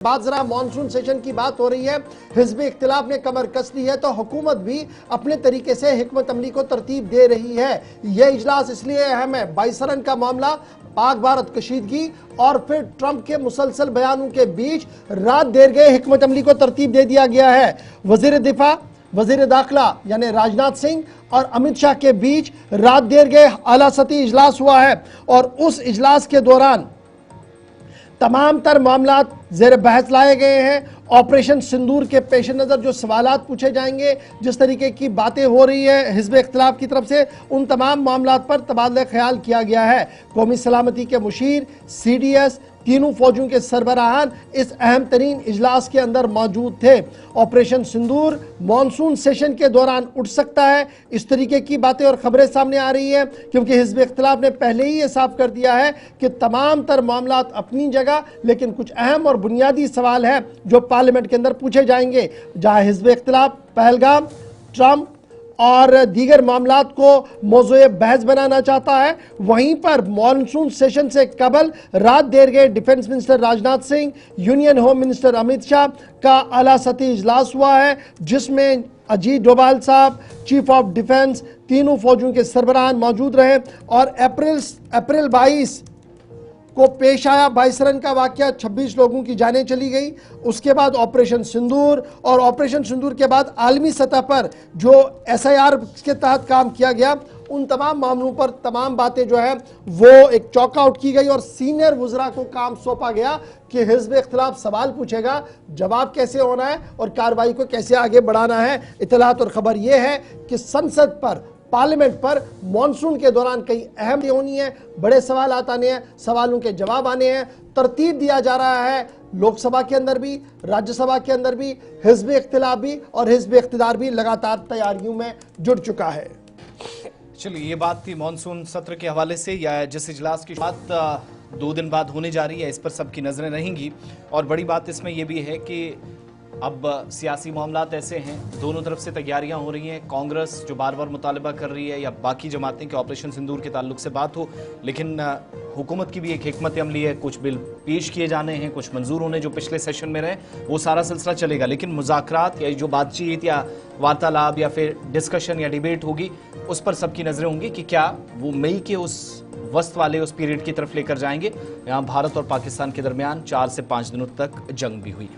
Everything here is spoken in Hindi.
बात जरा मानसून सेशन की बात हो रही है। हिज़्ब इख्तिलाफ ने कमर कस ली है तो हुकूमत भी अपने तरीके से हिकमत अमली को तरतीब दे रही है। यह इजलास इसलिए अहम है, 22 रन का मामला, पाक भारत कशीदगी और फिर ट्रंप के मुसलसल बयानों के बीच रात देर गए हिकमत अमली को तरतीब दे दिया गया है। वजीर दिफा, वजीर दाखिला यानी राजनाथ सिंह और अमित शाह के बीच रात देर गए आला सतही इजलास हुआ है और उस इजलास के दौरान तमाम तर मामला ज़ेर बहस लाए गए हैं। ऑपरेशन सिंदूर के पेश नज़र जो सवालात पूछे जाएंगे, जिस तरीके की बातें हो रही है हिज़्ब इख्तिलाफ की तरफ से, उन तमाम मामला पर तबादला ख्याल किया गया है। कौमी सलामती के मुशीर, CDS, तीनों फौजों के सरबराहान इस अहम तरीन इजलास के अंदर मौजूद थे। ऑपरेशन सिंदूर मानसून सेशन के दौरान उठ सकता है, इस तरीके की बातें और खबरें सामने आ रही हैं, क्योंकि हिज़्ब इख्तिलाफ ने पहले ही ये साफ कर दिया है कि तमाम तर मामलात अपनी जगह, लेकिन कुछ अहम और बुनियादी सवाल हैं जो पार्लियामेंट के अंदर पूछे जाएंगे। जहां हिज़्ब इख्तिलाफ पहलगाम, ट्रंप और दीगर मामलात को मौज़ूए बहस बनाना चाहता है, वहीं पर मानसून सेशन से कबल रात देर गए defence minister Rajnath Singh, union home minister Amit Shah का आला सतही इजलास हुआ है, जिसमें अजीत डोभाल साहब, चीफ ऑफ डिफेंस, तीनों फौजों के सरबराहान मौजूद रहे और अप्रैल 22 को पेश आया 22 रन का वाकया, 26 लोगों की जानें चली गई। उसके बाद ऑपरेशन सिंदूर और ऑपरेशन सिंदूर के बाद आलमी सतह पर जो SIR के तहत काम किया गया, उन तमाम मामलों पर तमाम बातें जो है वो एक चॉकआउट की गई और सीनियर वज़रा को काम सौंपा गया कि हिज़्ब इख्तिलाफ सवाल पूछेगा, जवाब कैसे होना है और कार्रवाई को कैसे आगे बढ़ाना है। इत्तलात और ख़बर यह है कि संसद पर, पार्लियामेंट पर मानसून के दौरान कई अहम होनी है, बड़े सवाल आने हैं, सवालों के जवाब आने हैं, तरतीब दिया जा रहा है। लोकसभा के अंदर भी, राज्यसभा के अंदर भी हिज़्ब इख्तिलाफ भी और हिज़्ब इख्तिदार भी लगातार तैयारियों में जुट चुका है। चलिए, ये बात थी मानसून सत्र के हवाले से, या जिस इजलास की बात 2 दिन बाद होने जा रही है, इस पर सबकी नजरें रहेंगी। और बड़ी बात इसमें यह भी है कि अब सियासी मामलात ऐसे हैं, दोनों तरफ से तैयारियां हो रही हैं। कांग्रेस जो बार बार मुतालबा कर रही है या बाकी जमातें कि ऑपरेशन सिंदूर के ताल्लुक से बात हो, लेकिन हुकूमत की भी एक हिकमत अमली है, कुछ बिल पेश किए जाने हैं, कुछ मंजूर होने जो पिछले सेशन में रहे, वो सारा सिलसिला चलेगा। लेकिन मुज़ाकरात या जो बातचीत या वार्तालाप या फिर डिस्कशन या डिबेट होगी, उस पर सबकी नजरें होंगी कि क्या वो मई के उस वस्त वाले उस पीरियड की तरफ लेकर जाएंगे। यहाँ भारत और पाकिस्तान के दरमियान 4 से 5 दिनों तक जंग भी हुई।